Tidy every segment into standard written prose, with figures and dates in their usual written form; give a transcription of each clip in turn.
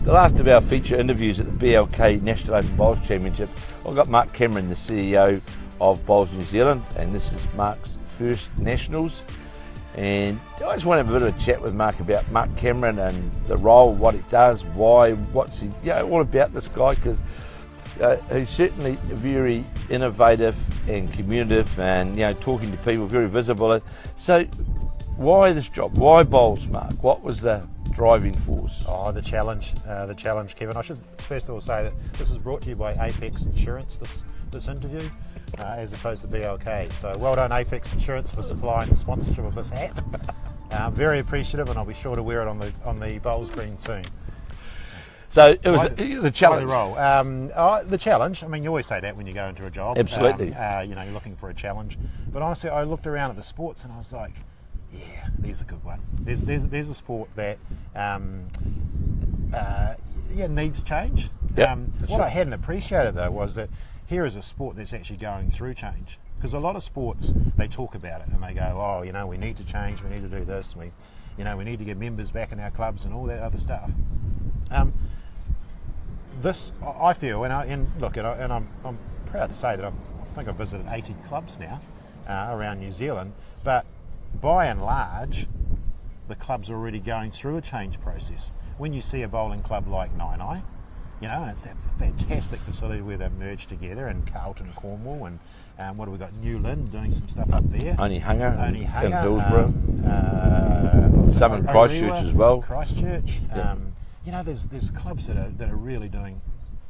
the last of our feature interviews at the BLK National Open Bowls Championship, I've got Mark Cameron, the CEO of Bowls New Zealand, and this is Mark's first Nationals. And I just want to have a bit of a chat with Mark about Mark Cameron and the role, what he does, why, what's he, all about this guy, because he's certainly very innovative and communicative, and talking to people, very visible. So why this job? Why bowls, Mark? What was the driving force? Oh, the challenge, Kevin. I should first of all say that this is brought to you by Apex Insurance, this interview, as opposed to BLK. So well done, Apex Insurance, for supplying the sponsorship of this hat. Very appreciative, and I'll be sure to wear it on the bowls green soon. So it was the challenge. The challenge. I mean, you always say that when you go into a job. Absolutely. You're looking for a challenge. But honestly, I looked around at the sports and I was like, yeah, there's a good one. There's a sport that needs change. What I hadn't appreciated though was that here is a sport that's actually going through change. Because a lot of sports, they talk about it and they go, we need to change, we need to do this, we need to get members back in our clubs and all that other stuff. This, I feel, and I'm proud to say that I think I've visited 80 clubs now around New Zealand, but by and large, the club's already going through a change process. When you see a bowling club like Nainai, and it's that fantastic facility where they've merged together in Carlton, Cornwall, and what have we got? New Lynn doing some stuff up there. Onehunga in Hillsborough. Some in Christchurch as well. Christchurch. There's clubs that are really doing,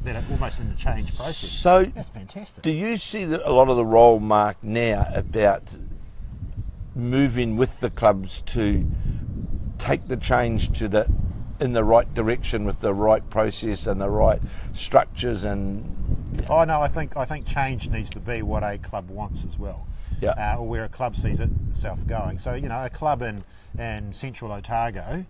that are almost in the change process. So that's fantastic. Do you see a lot of the role, Mark, now about moving with the clubs to take the change in the right direction with the right process and the right structures and? Oh no, I think change needs to be what a club wants as well. Yeah. Or where a club sees itself going. So a club in Central Otago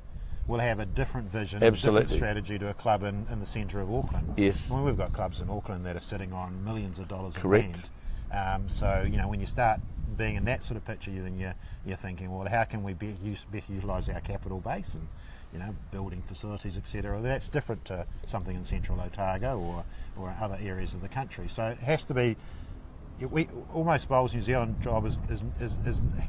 will have a different vision, Absolutely. a different strategy to a club in the centre of Auckland. Yes. I mean, we've got clubs in Auckland that are sitting on millions of dollars Correct. of land. So when you start being in that sort of picture, then you're thinking, well, how can we better utilise our capital base and building facilities, etc. That's different to something in Central Otago or other areas of the country. So it has to be. Almost Bowls New Zealand job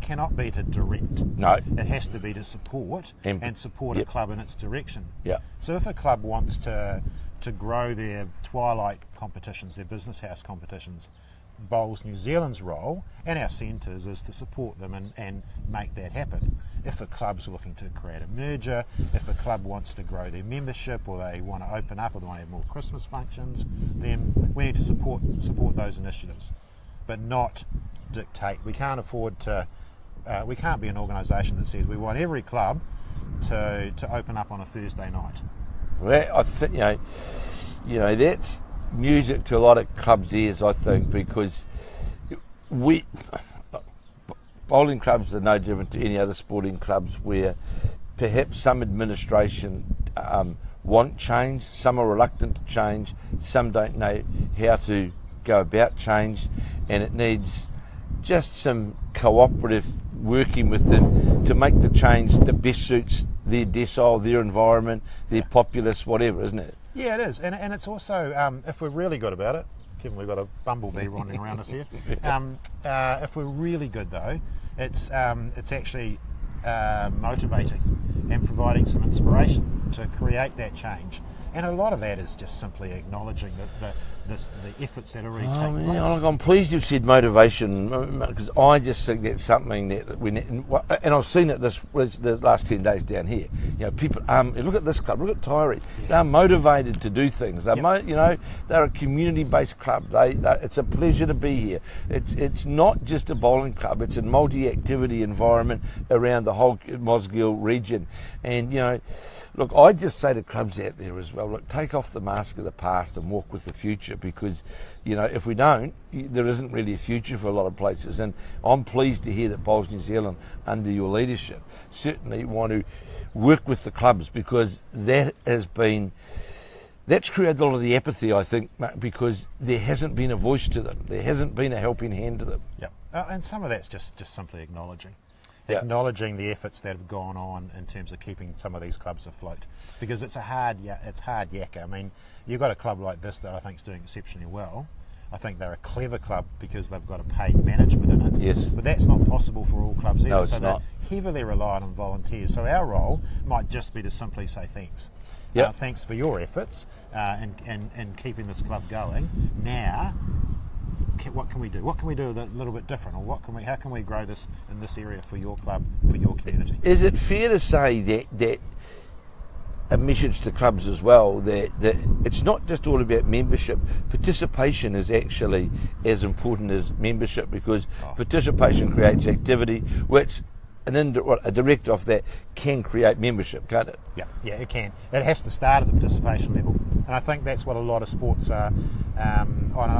cannot be to direct. No. It has to be to support and support a club in its direction. Yeah. So if a club wants to grow their twilight competitions, their business house competitions, Bowls New Zealand's role and our centres is to support them and make that happen. If a club's looking to create a merger, if a club wants to grow their membership, or they want to open up, or they want to have more Christmas functions, then we need to support those initiatives, but not dictate. We can't afford to. We can't be an organisation that says we want every club to open up on a Thursday night. Well, I think that's music to a lot of clubs' ears, I think, because bowling clubs are no different to any other sporting clubs, where perhaps some administration want change, some are reluctant to change, some don't know how to go about change, and it needs just some cooperative working with them to make the change that best suits their decile, their environment, their populace, whatever, isn't it? Yeah, it is, and it's also, if we're really good about it, Kevin, we've got a bumblebee running around us here. If we're really good though, it's actually motivating and providing some inspiration to create that change. And a lot of that is just simply acknowledging the efforts that already take place. Look, I'm pleased you've said motivation, because I just think that's something that we need, and I've seen it the last 10 days down here. People, look at this club, look at Tyree. Yeah. They're motivated to do things. They're they're a community-based club. It's a pleasure to be here. It's not just a bowling club. It's a multi-activity environment around the whole Mosgiel region, and look, I just say to clubs out there as well, look, take off the mask of the past and walk with the future, because, if we don't, there isn't really a future for a lot of places. And I'm pleased to hear that Bowls New Zealand, under your leadership, certainly want to work with the clubs, because that's created a lot of the apathy, I think, because there hasn't been a voice to them. There hasn't been a helping hand to them. Yeah, and some of that's just simply acknowledging. Yeah. acknowledging the efforts that have gone on in terms of keeping some of these clubs afloat, because it's hard yakka. I mean, you've got a club like this that I think is doing exceptionally well. I think they're a clever club because they've got a paid management in it. Yes. But that's not possible for all clubs either. No, it's so not. they're heavily reliant on volunteers. So our role might just be to simply say thanks. Yep. Thanks for your efforts in keeping this club going. Now, what can we do? What can we do a little bit different, or how can we grow this in this area for your club, for your community? Is it fair to say that a message to clubs as well that it's not just all about membership? Participation is actually as important as membership, because participation creates activity, which a direct off that can create membership, can't it? Yeah, it can. It has to start at the participation level, and I think that's what a lot of sports are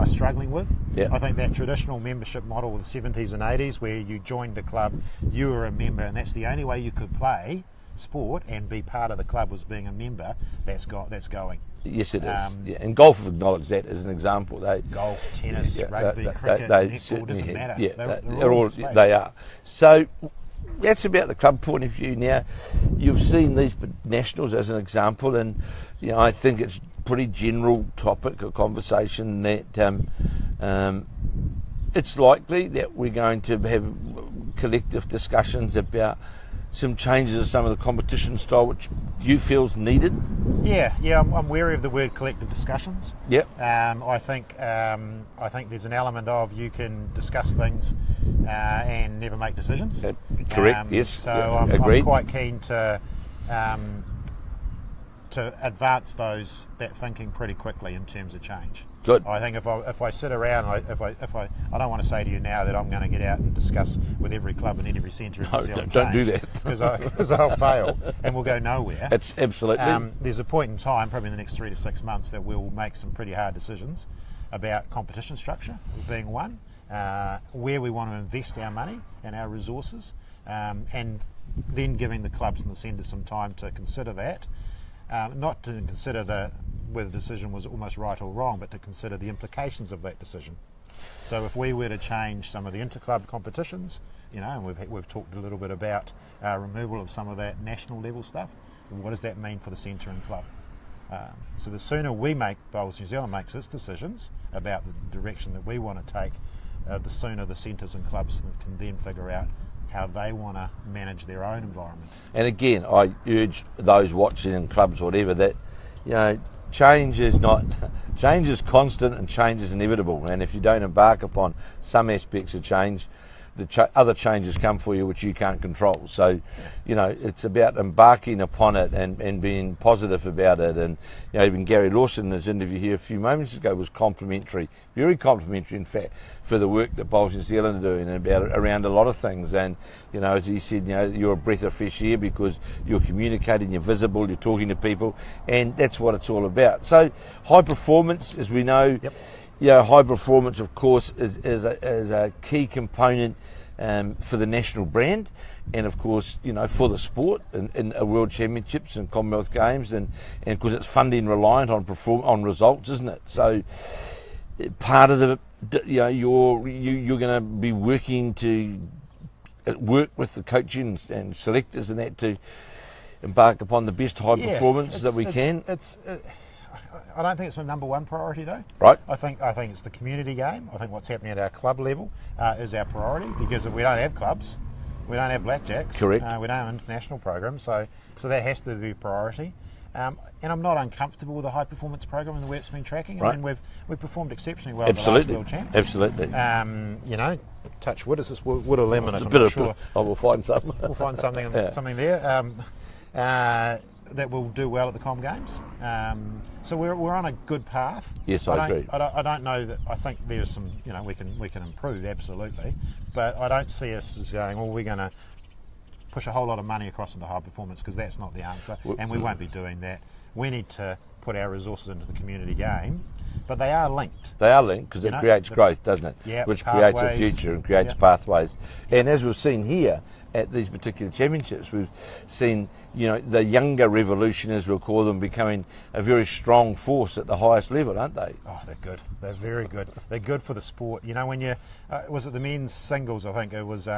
struggling with. Yeah. I think that traditional membership model of the 70s and 80s, where you joined a club, you were a member, and that's the only way you could play sport and be part of the club was being a member. That's going. Yes, it is. And golf have acknowledged that as an example. Golf, tennis, rugby, cricket, netball, doesn't matter. Yeah, they're all in space. they are. So that's about the club point of view. Now, you've seen these nationals as an example, and I think it's pretty general topic of conversation that it's likely that we're going to have collective discussions about some changes of some of the competition style which you feel's needed. Yeah, I'm wary of the word collective discussions. Yep. I think there's an element of you can discuss things and never make decisions. Correct. Yes. So yeah, I'm quite keen to advance that thinking pretty quickly in terms of change. Good. I think if I sit around, I don't want to say to you now that I'm going to get out and discuss with every club and every centre in New Zealand. Don't do that, because I'll fail and we'll go nowhere. It's absolutely. There's a point in time, probably in the next 3 to 6 months, that we'll make some pretty hard decisions about competition structure being one, where we want to invest our money and our resources, and then giving the clubs and the centres some time to consider that. Not to consider whether the decision was almost right or wrong, but to consider the implications of that decision. So if we were to change some of the interclub competitions, and we've talked a little bit about removal of some of that national level stuff, what does that mean for the centre and club? So the sooner Bowls New Zealand makes its decisions about the direction that we want to take, the sooner the centres and clubs can then figure out how they want to manage their own environment. And again, I urge those watching in clubs or whatever that, change is constant and change is inevitable. And if you don't embark upon some aspects of change, other changes come for you which you can't control. So, it's about embarking upon it and being positive about it. And even Gary Lawson in his interview here a few moments ago was complimentary, very complimentary in fact, for the work that Bowls New Zealand are doing around a lot of things. And as he said, you're a breath of fresh air because you're communicating, you're visible, you're talking to people, and that's what it's all about. So high performance, as we know. Yep. High performance, of course, is a key component for the national brand, and of course, for the sport in World Championships and Commonwealth Games, and because it's funding reliant on results, isn't it? So part of you're going to be working to work with the coaching and selectors and that to embark upon the best high performance that we can. I don't think it's my number one priority though. Right. I think it's the community game. I think what's happening at our club level is our priority, because if we don't have clubs, we don't have blackjacks. Correct. We don't have international programs, so that has to be a priority. And I'm not uncomfortable with the high performance program and the way it's been tracking. Right. I mean, we've performed exceptionally well Absolutely. at the last World Champs. Absolutely. Touch wood. Is this wood or lemon? I'm not sure. We'll find something. We'll find something there. That will do well at the Com Games. So we're on a good path. Yes, I agree. I don't know that. I think there's some, we can improve absolutely, but I don't see us as going, well, we're going to push a whole lot of money across into high performance, because that's not the answer, and we won't be doing that. We need to put our resources into the community game, but they are linked. They are linked because it creates growth, doesn't it? Yeah, which pathways, creates a future and creates pathways. And as we've seen here at these particular championships, we've seen the younger revolutionaries, we'll call them, becoming a very strong force at the highest level, aren't they? Oh, they're good. They're very good. They're good for the sport. When you was it the men's singles? I think it was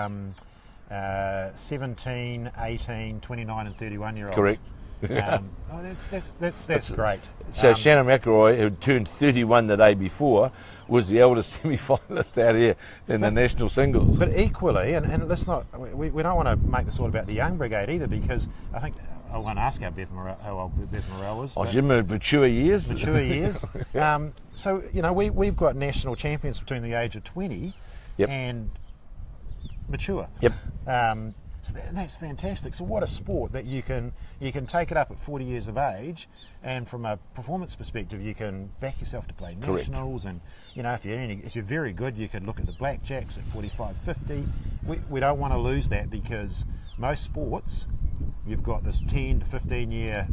17, 18, 29 and 31 year olds. Correct. That's great. So Shannon McElroy, who turned 31 the day before, was the eldest semi-finalist out here in the national singles. But equally, and let's not, we don't want to make this all about the young brigade either, because I think I won't ask how old Bev Morrell was. Oh, Jim, mature years. Mature years. So, you know, we've got national champions between the age of 20 Yep. and mature. Yep. So that's fantastic. So what a sport that you can take it up at 40 years of age, and from a performance perspective, you can back yourself to play nationals. And you know, if you're very good, you could look at the blackjacks at 45, 50. We don't want to lose that, because most sports, you've got this 10 to 15 year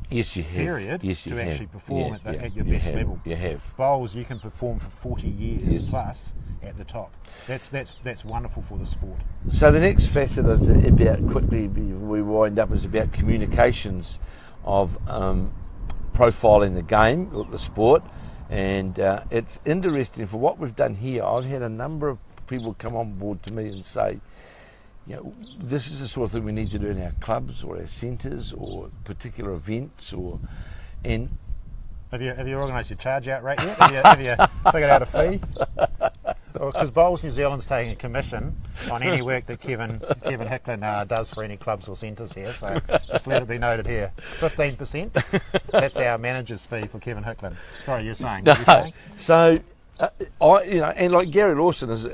period to actually perform at your best level. You have. Bowls, you can perform for 40 years plus at the top. That's wonderful for the sport. So the next facet is about, quickly we wind up, is about communications of profiling the game, the sport, and it's interesting for what we've done here. I've had a number of people come on board to me and say, you know, this is the sort of thing we need to do in our clubs or our centres or particular events, and have you organised your charge out rate yet? Have you figured out a fee? Because Bowls New Zealand's taking a commission on any work that Kevin Hicklin does for any clubs or centres here. So just let it be noted here, 15%. That's our manager's fee for Kevin Hicklin. Sorry, you're saying? No. So and like Gary Lawson has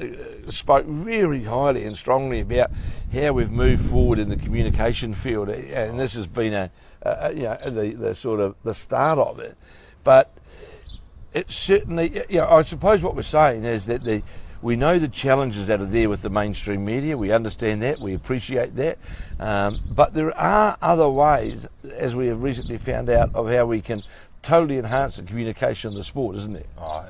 spoke very highly and strongly about how we've moved forward in the communication field, and this has been the sort of the start of it. But it's certainly, I suppose what we're saying is that we know the challenges that are there with the mainstream media. We understand that, we appreciate that, but there are other ways, as we have recently found out, of how we can totally enhance the communication of the sport, isn't it? Oh,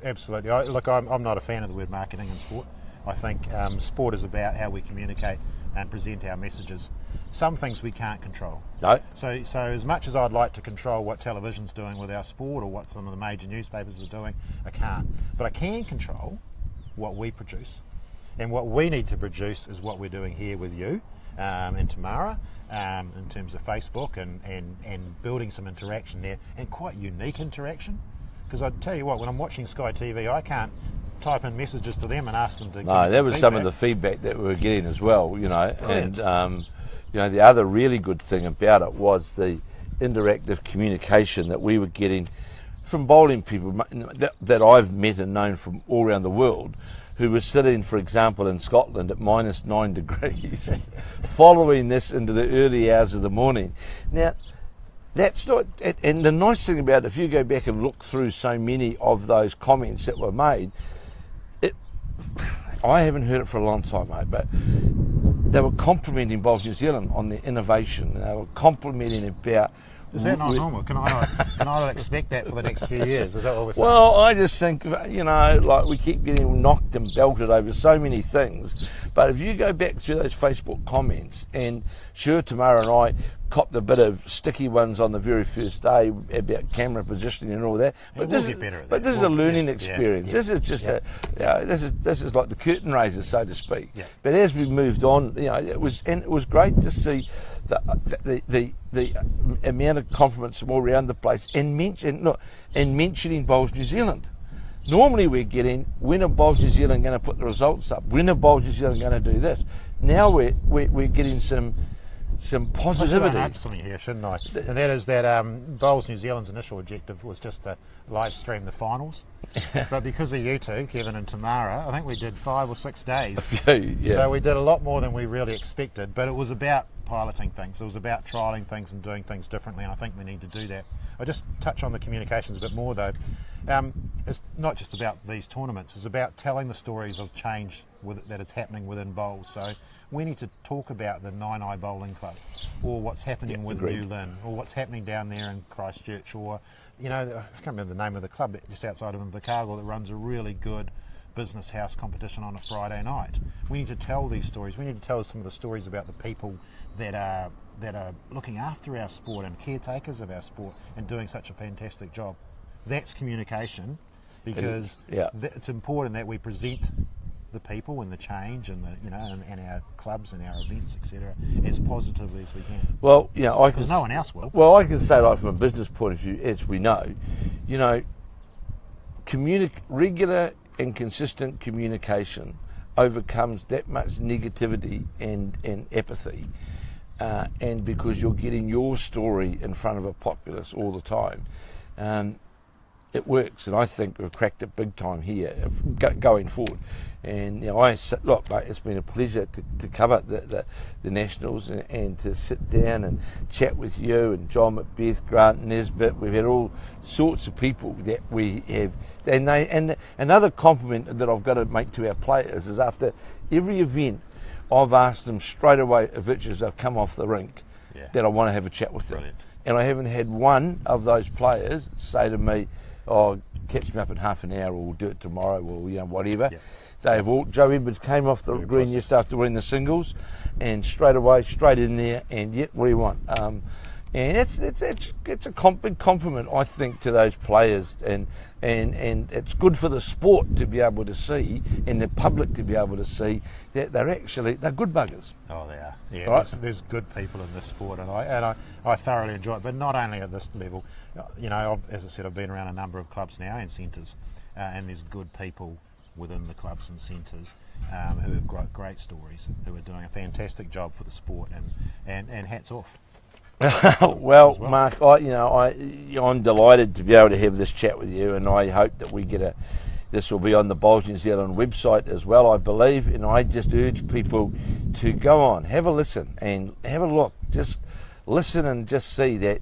absolutely. I'm not a fan of the word marketing in sport. I think sport is about how we communicate and present our messages. Some things we can't control. No. So as much as I'd like to control what television's doing with our sport or what some of the major newspapers are doing, I can't. But I can control what we produce. And what we need to produce is what we're doing here with you and Tamara, in terms of Facebook and building some interaction there, and quite unique interaction. Because I tell you what, when I'm watching Sky TV, I can't type in messages to them and ask them to give me that was feedback. some of the feedback that we were getting as well, you know. Brilliant. And the other really good thing about it was the interactive communication that we were getting from bowling people that I've met and known from all around the world, who were sitting, for example, in Scotland at -9 degrees, following this into the early hours of the morning. Now, that's not, and the nice thing about it, if you go back and look through so many of those comments that were made, I haven't heard it for a long time, mate, but they were complimenting Bowls New Zealand on their innovation. They were complimenting about. Is that not normal? Can I not expect that for the next few years? Is that what we're saying? Well, I just think, like we keep getting knocked and belted over so many things. But if you go back through those Facebook comments, and sure, Tamara and I copped a bit of sticky ones on the very first day about camera positioning and all that. But we'll get better at that. But this is a learning experience. Yeah. This is just this is like the curtain raiser, so to speak. Yeah. But as we moved on, it was great to see the amount of compliments from all around the place, and mentioning Bowls New Zealand. Normally we're getting, when are Bowls New Zealand going to put the results up? When are Bowls New Zealand going to do this? Now we're getting some positivity. I should something here, shouldn't I? And that is that Bowls New Zealand's initial objective was just to live stream the finals. But because of you two, Kevin and Tamara, I think we did 5 or 6 days. Yeah. So we did a lot more than we really expected, but it was about piloting things. It was about trialling things and doing things differently, and I think we need to do that. I'll just touch on the communications a bit more though. It's not just about these tournaments, it's about telling the stories of change that is happening within bowls. So we need to talk about the Nine Eye Bowling Club, or what's happening with New Lynn, or what's happening down there in Christchurch, or I can't remember the name of the club just outside of Invercargill that runs a really good business house competition on a Friday night. We need to tell these stories. We need to tell some of the stories about the people that are looking after our sport and caretakers of our sport and doing such a fantastic job. That's communication, because it's important that we present the people and the change and and our clubs and our events, etc., as positively as we can. Well, because no one else will. Well, I can say, like, from a business point of view, as we know, regular and consistent communication overcomes that much negativity and apathy, and because you're getting your story in front of a populace all the time, it works. And I think we've cracked it big time here going forward. And look, mate, it's been a pleasure to cover the Nationals and to sit down and chat with you and John Macbeth, Grant Nesbitt. We've had all sorts of people that we have, and another compliment that I've got to make to our players is after every event, I've asked them straight away if as they've come off the rink that I want to have a chat with them. Brilliant. And I haven't had one of those players say to me, "Oh, catch me up in half an hour, or we'll do it tomorrow," or whatever. Yeah. They've all. Joe Edwards came off the green just after winning the singles, and straight in there, and yet what do you want? And it's a big compliment, I think, to those players, and it's good for the sport to be able to see, and the public to be able to see that they're good buggers. Oh, they are. Yeah, right? there's good people in this sport, and I thoroughly enjoy it. But not only at this level, as I said, I've been around a number of clubs now and centres, and there's good people within the clubs and centres who have got great stories, who are doing a fantastic job for the sport, and hats off. well, Mark, I'm delighted to be able to have this chat with you, and I hope that we get this will be on the Bowls New Zealand website as well, I believe, and I just urge people to go on, have a listen and have a look, just listen and just see that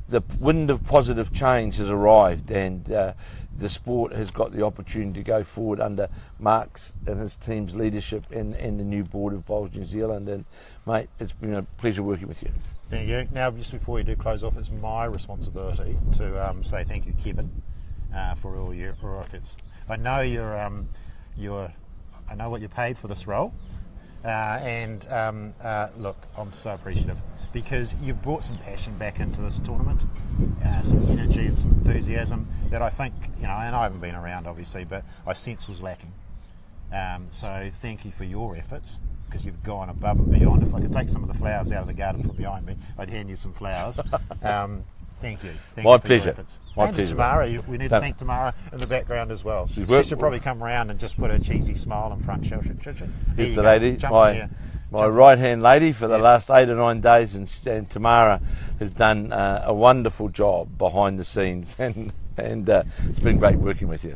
the wind of positive change has arrived, and the sport has got the opportunity to go forward under Mark's and his team's leadership and the new board of Bowls New Zealand. And mate, it's been a pleasure working with you. Thank you. Now, just before we do close off, it's my responsibility to say thank you, Kevin, for all your efforts. I know I know what you paid for this role, and look, I'm so appreciative, because you've brought some passion back into this tournament, some energy and some enthusiasm that I think, and I haven't been around obviously, but I sense was lacking. So thank you for your efforts, because you've gone above and beyond. If I could take some of the flowers out of the garden from behind me, I'd hand you some flowers. Thank you. My pleasure. My pleasure. Tamara, we need to thank Tamara in the background as well. She should probably come around and just put a cheesy smile in front, should she? Here's the lady, my right-hand lady for the last 8 or 9 days, and Tamara has done a wonderful job behind the scenes, and it's been great working with you.